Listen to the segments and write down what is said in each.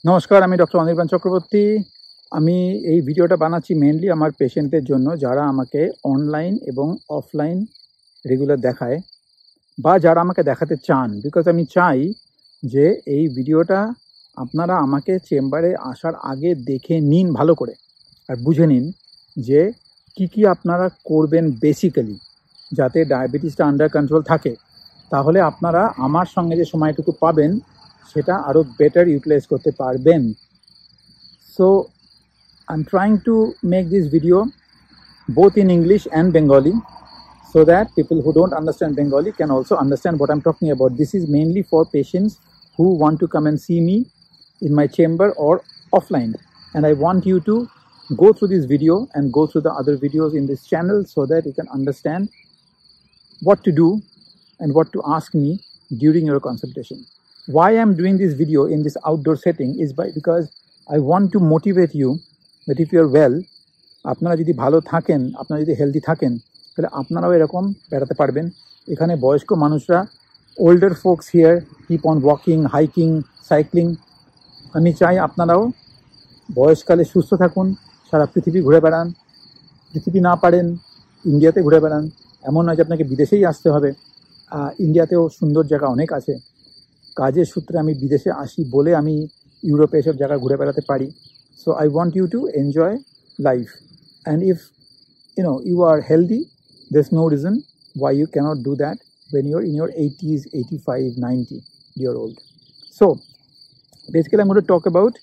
নমস্কার, আমি ডক্টর অনির্বাণ চক্রবর্তী। আমি এই ভিডিওটা বানাচ্ছি মেনলি আমার পেশেন্টদের জন্য, যারা আমাকে অনলাইন এবং অফলাইন রেগুলার দেখায় বা যারা আমাকে দেখাতে চান। বিকজ আমি চাই যে এই ভিডিওটা আপনারা আমাকে চেম্বারে আসার আগে দেখে নিন ভালো করে, আর বুঝে নিন যে কি আপনারা করবেন বেসিক্যালি, যাতে ডায়াবেটিসটা আন্ডার কন্ট্রোল থাকে। তাহলে আপনারা আমার সঙ্গে যে সময়টুকু পাবেন সেটা আরও বেটার ইউটিলাইজ করতে পারবেন। So I'm trying to make this video both in English and Bengali, so that people who don't understand Bengali can also understand what I'm talking about. This is mainly for patients who want to come and see me in my chamber or offline. And I want you to go through this video and go through the other videos in this channel so that you can understand what to do and what to ask me during your consultation. Why I'm doing this video in this outdoor setting is because I want to motivate you that if you are well, আপনারা যদি ভালো থাকেন, আপনারা যদি healthy থাকেন, তাহলে আপনারাও এরকম বেড়াতে পারবেন। এখানে বয়স্ক মানুষরা, older folks here keep on walking, hiking, cycling. আমি চাই আপনারাও বয়সকালে সুস্থ থাকুন, সারা পৃথিবী ঘুরে বেড়ান। পৃথিবী না পারেন ইন্ডিয়াতে ঘুরে বেড়ান, এমন নয় যে আপনাকে বিদেশেই আসতে হবে। ইন্ডিয়াতেও সুন্দর জায়গা অনেক আছে। কাজের সূত্রে আমি বিদেশে আসি বলে আমি ইউরোপে এসব জায়গা ঘুরে বেড়াতে পারি। So I want you to enjoy life, and if you are healthy, there's no reason why you cannot do that when you're in your 80s, 85, 90-year old. So basically I'm going to talk about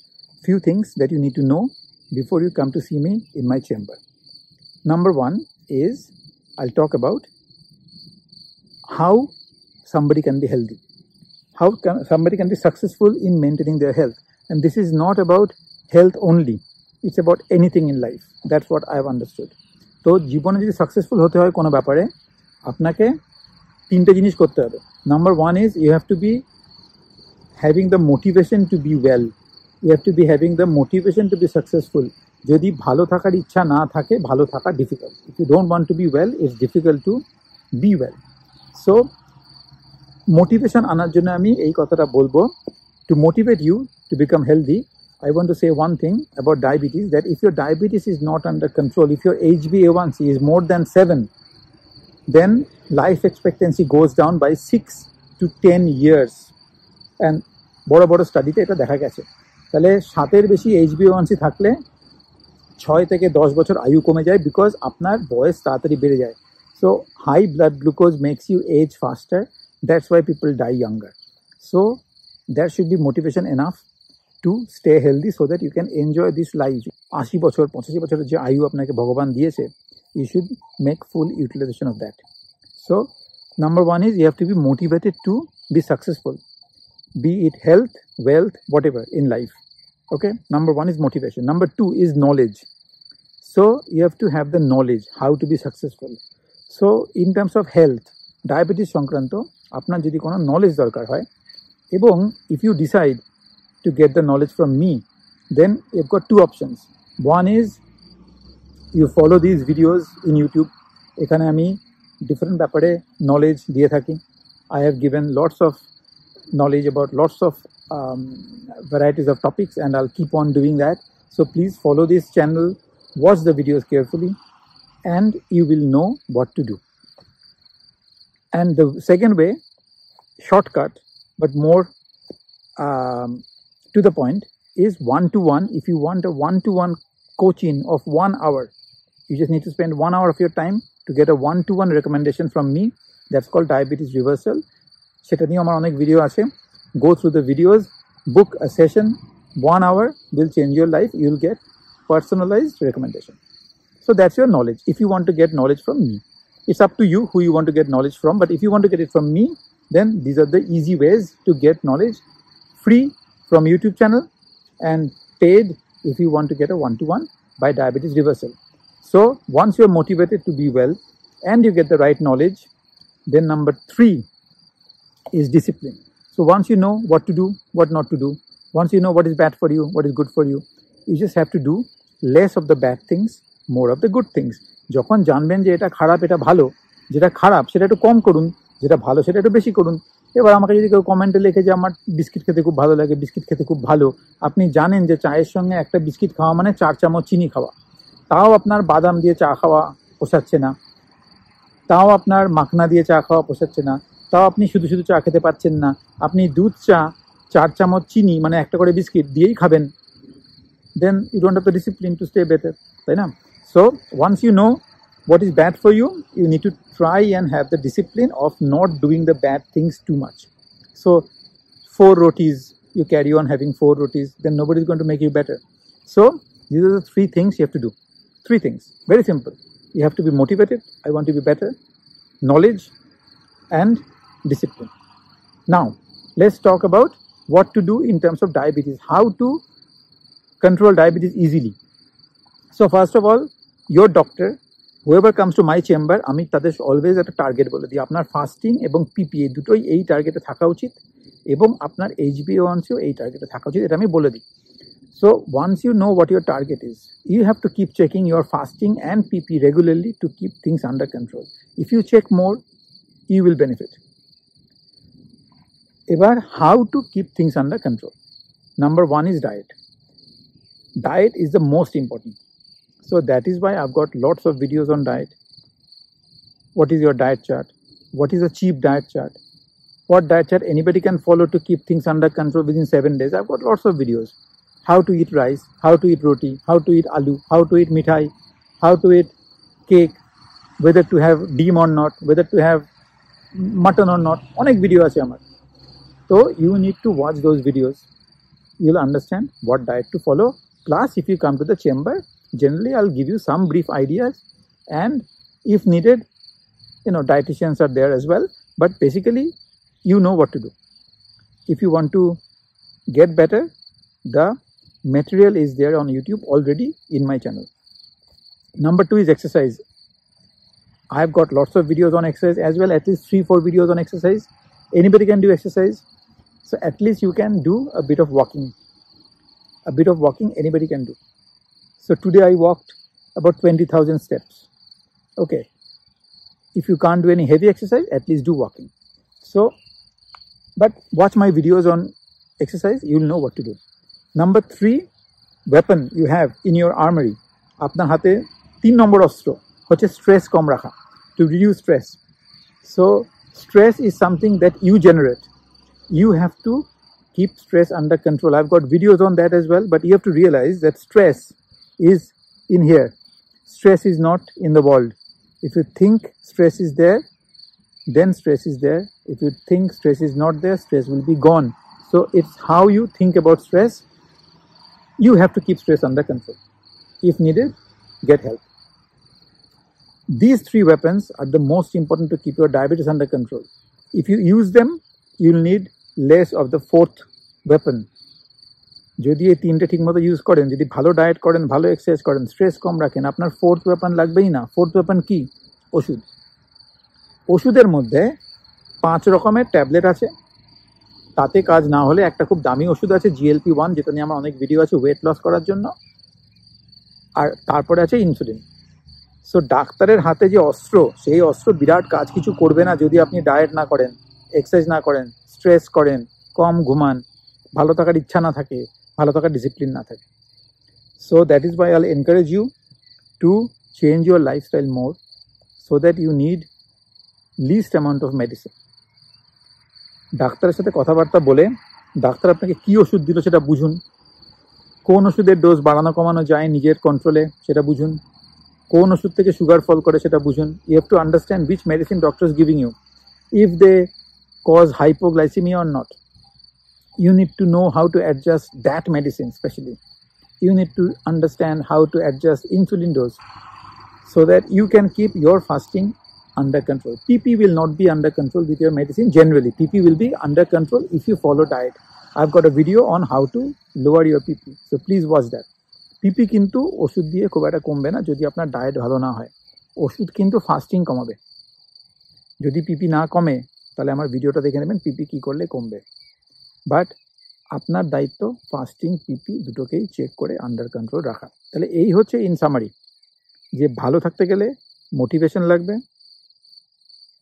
few things that you need to know before you come to see me in my chamber. Number one is I'll talk about how somebody can be healthy, how somebody can be successful in maintaining their health. And this is not about health only, it's about anything in life. That's what I have understood. তো জীবনে যদি successful হতে হয় কোনো ব্যাপারে, আপনাকে তিনটে জিনিস করতে হবে। Number one is you have to be having the motivation to be well, you have to be having the motivation to be successful. যদি ভালো থাকার ইচ্ছা না থাকে, ভালো থাকা difficult. If you don't want to be well, it's difficult to be well. So motivation আনার জন্য আমি এই কথাটা বলবো, to motivate you to become healthy, I want to say one thing about diabetes, that if your diabetes is not under control, if your HbA1c is more than 7, then life expectancy goes down by 6 to 10 years. And বড় বড় স্টাডিতে এটা দেখা গেছে। তাহলে 7-এর বেশি HbA1c থাকলে 6 থেকে 10 বছর আয়ু কমে যায়, বিকজ আপনার বয়স তাড়াতাড়ি বেড়ে যায়। So high blood glucose makes you age faster. That's why people die younger. So there should be motivation enough to stay healthy so that you can enjoy this life. 80 বছর 85 বছরের যে আয়ু আপনাকে ভগবান দিয়েছে, you should make full utilization of that. So number one is you have to be motivated to be successful, be it health, wealth, whatever in life. Okay, number one is motivation. Number two is knowledge. So you have to have the knowledge how to be successful. So in terms of health, diabetes সংক্রান্ত আপনার যদি কোনো knowledge দরকার হয়, এবং if you decide to get the knowledge from me, then you've got two options. One is you follow these videos in YouTube. এখানে আমি different ব্যাপারে knowledge দিয়ে থাকি. I have given lots of knowledge about lots of varieties of topics, and I'll keep on doing that. So please follow this channel, watch the videos carefully, and you will know what to do. And the second way, shortcut but more to the point, is one-to-one. If you want a one-to-one coaching of 1 hour, you just need to spend 1 hour of your time to get a one-to-one recommendation from me. That's called diabetes reversal. সেটা নিয়ে আমার অনেক video আছে। Go through the videos, book a session. 1 hour will change your life. You'll get personalized recommendation. So that's your knowledge. If you want to get knowledge from me, it's up to you who you want to get knowledge from. But if you want to get it from me, then these are the easy ways to get knowledge, free from YouTube channel, and paid if you want to get a one-to-one by diabetes reversal. So once you're motivated to be well and you get the right knowledge, then number 3 is discipline. So once you know what to do, what not to do, once you know what is bad for you, what is good for you, you just have to do less of the bad things, more of the good things. যখন জানবেন যে এটা খারাপ, এটা ভালো, যেটা খারাপ সেটা একটু কম করুন, যেটা ভালো সেটা একটু বেশি করুন, এবার আমাকে যদি কেউ কমেন্টে লিখে যে আমার বিস্কিট খেতে খুব ভালো লাগে, বিস্কিট খেতে খুব ভালো, আপনি জানেন যে চায়ের সঙ্গে একটা বিস্কিট খাওয়া মানে 4 চামচ চিনি খাওয়া, তাও আপনার বাদাম দিয়ে চা খাওয়া পোষাচ্ছে না, তাও আপনার মাখনা দিয়ে চা খাওয়া পোষাচ্ছে না, তাও আপনি শুধু শুধু চা খেতে পারছেন না, আপনি দুধ চা 4 চামচ চিনি মানে একটা করে বিস্কিট দিয়েই খাবেন, then you don't have the discipline to stay better, তাই না? So once you know what is bad for you, you need to try and have the discipline of not doing the bad things too much. So 4 rotis, you carry on having 4 rotis, then nobody is going to make you better. So these are the 3 things you have to do. 3 things, very simple. You have to be motivated, I want to be better, knowledge and discipline. Now let's talk about what to do in terms of diabetes, how to control diabetes easily. So first of all, your doctor, whoever comes to my chamber, আমি তাদের always একটা target বলে দিই, আপনার fasting এবং পিপি এই দুটোই এই টার্গেটে থাকা উচিত, এবং আপনার HbA1cও এই টার্গেটে থাকা উচিত, এটা আমি বলে দিই। So once you know what your target is, you have to keep checking your fasting and PP regularly to keep things under control. If you check more, you will benefit. Ebar, how to keep things under control? Number 1 is diet. Diet is the most important. So that is why I've got lots of videos on diet. What is your diet chart? What is a cheap diet chart? What diet chart anybody can follow to keep things under control within 7 days? I've got lots of videos. How to eat rice, how to eat roti, how to eat aloo, how to eat mithai, how to eat cake, whether to have deem or not, whether to have mutton or not. Onek video ache amar. So you need to watch those videos. You'll understand what diet to follow. Plus, if you come to the chamber, generally I'll give you some brief ideas, and if needed, dietitians are there as well. But basically, you know what to do. If you want to get better, the material is there on YouTube already in my channel. Number 2 is exercise. I've got lots of videos on exercise as well, at least 3-4 videos on exercise. Anybody can do exercise. So at least you can do a bit of walking. A bit of walking anybody can do. So today I walked about 20,000 steps. Okay. If you can't do any heavy exercise, at least do walking. So, but watch my videos on exercise, you'll know what to do. Number 3 weapon you have in your armory. Apnar hate 3 number অস্ত্র হচ্ছে stress কম রাখা, to reduce stress. So stress is something that you generate. You have to keep stress under control. I've got videos on that as well, but you have to realize that stress is in here. Stress is not in the world. If you think stress is there, then stress is there. If you think stress is not there, stress will be gone. So it's how you think about stress. You have to keep stress under control. If needed, get help. These 3 weapons are the most important to keep your diabetes under control. If you use them, you'll need less of the 4th weapon. যদি এই 3টে ঠিকমতো use করেন, যদি ভালো diet করেন, ভালো exercise করেন, স্ট্রেস কম রাখেন, আপনার 4th ওয়েপন লাগবেই না। 4th ওয়েপন কি? ওষুধ। ওষুধের মধ্যে 5 রকমের ট্যাবলেট আছে, তাতে কাজ না হলে একটা খুব দামি ওষুধ আছে GLP-1, যেটা নিয়ে আমার অনেক ভিডিও আছে ওয়েট লস করার জন্য, আর তারপরে আছে ইনসুলিন। সো ডাক্তারের হাতে যে অস্ত্র, সেই অস্ত্র বিরাট কাজ কিছু করবে না যদি আপনি ডায়েট না করেন, এক্সারসাইজ না করেন, স্ট্রেস করেন, কম ঘুমান, ভালো থাকার ইচ্ছা না থাকে, ভালো থাকার ডিসিপ্লিন না থাকে। So that is why I will encourage you to change your lifestyle more, so that you need least amount of medicine. ডাক্তারের সাথে কথাবার্তা বলে ডাক্তার আপনাকে কি ওষুধ দিল সেটা বুঝুন, কোন ওষুধের ডোজ বাড়ানো কমানো যায় নিজের কন্ট্রোলে সেটা বুঝুন, কোন ওষুধ থেকে সুগার ফল করে সেটা বুঝুন। You have to understand which medicine doctor is giving you, if they cause hypoglycemia or not. You need to know how to adjust that medicine specially. You need to understand how to adjust insulin dose so that you can keep your fasting under control. PP will not be under control with your medicine generally. PP will be under control if you follow diet. I've got a video on how to lower your PP. So please watch that. PP কিন্তু ওষুধ দিয়ে খুব একটা কমবে না যদি আপনার diet ভালো না হয়। ওষুধ কিন্তু ফাস্টিং কমাবে। যদি পিপি না কমে তাহলে আমার ভিডিওটা দেখে নেবেন পিপি কি করলে কমবে। বাট আপনার দায়িত্ব ফাস্টিং পিপি দুটোকেই চেক করে আন্ডার কন্ট্রোল রাখা। তাহলে এই হচ্ছে ইন সামারি, যে ভালো থাকতে গেলে মোটিভেশন লাগবে,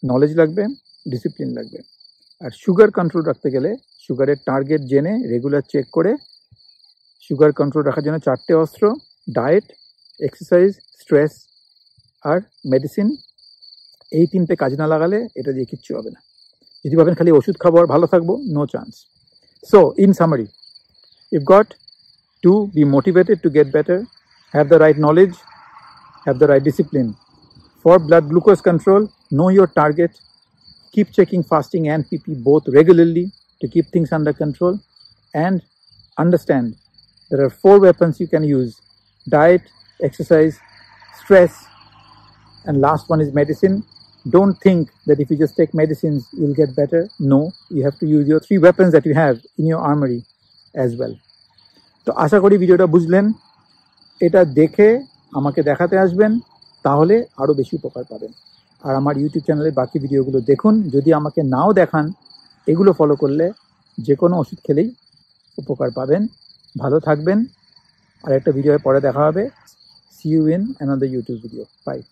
নলেজ লাগবে, ডিসিপ্লিন লাগবে। আর সুগার কন্ট্রোল রাখতে গেলে সুগারের টার্গেট জেনে রেগুলার চেক করে সুগার কন্ট্রোল রাখার জন্য 4টে অস্ত্র: ডায়েট, এক্সারসাইজ, স্ট্রেস আর মেডিসিন। এই 3টে কাজ না লাগালে এটা দিয়ে কিচ্ছু হবে না। যদি ভাবেন খালি ওষুধ খাবো আর ভালো থাকবো, no chance. So in summary, you've got to be motivated to get better, have the right knowledge, have the right discipline. For blood glucose control, know your target, keep checking fasting and PP both regularly to keep things under control, and understand there are 4 weapons you can use: diet, exercise, stress, and last one is medicine. Don't think that if you just take medicines you'll get better. No, you have to use your 3 weapons that you have in your armory as well. তো আশা করি ভিডিওটা বুঝলেন। এটা দেখে আমাকে দেখাতে আসবেন, তাহলে আরও বেশি উপকার পাবেন। আর আমার ইউটিউব চ্যানেলের বাকি ভিডিওগুলো দেখুন। যদি আমাকে নাও দেখান, এগুলো ফলো করলে যে কোনো ওষুধ খেলেই উপকার পাবেন। ভালো থাকবেন। আর একটা ভিডিওর পরে দেখা হবে। See you in another YouTube video. Bye.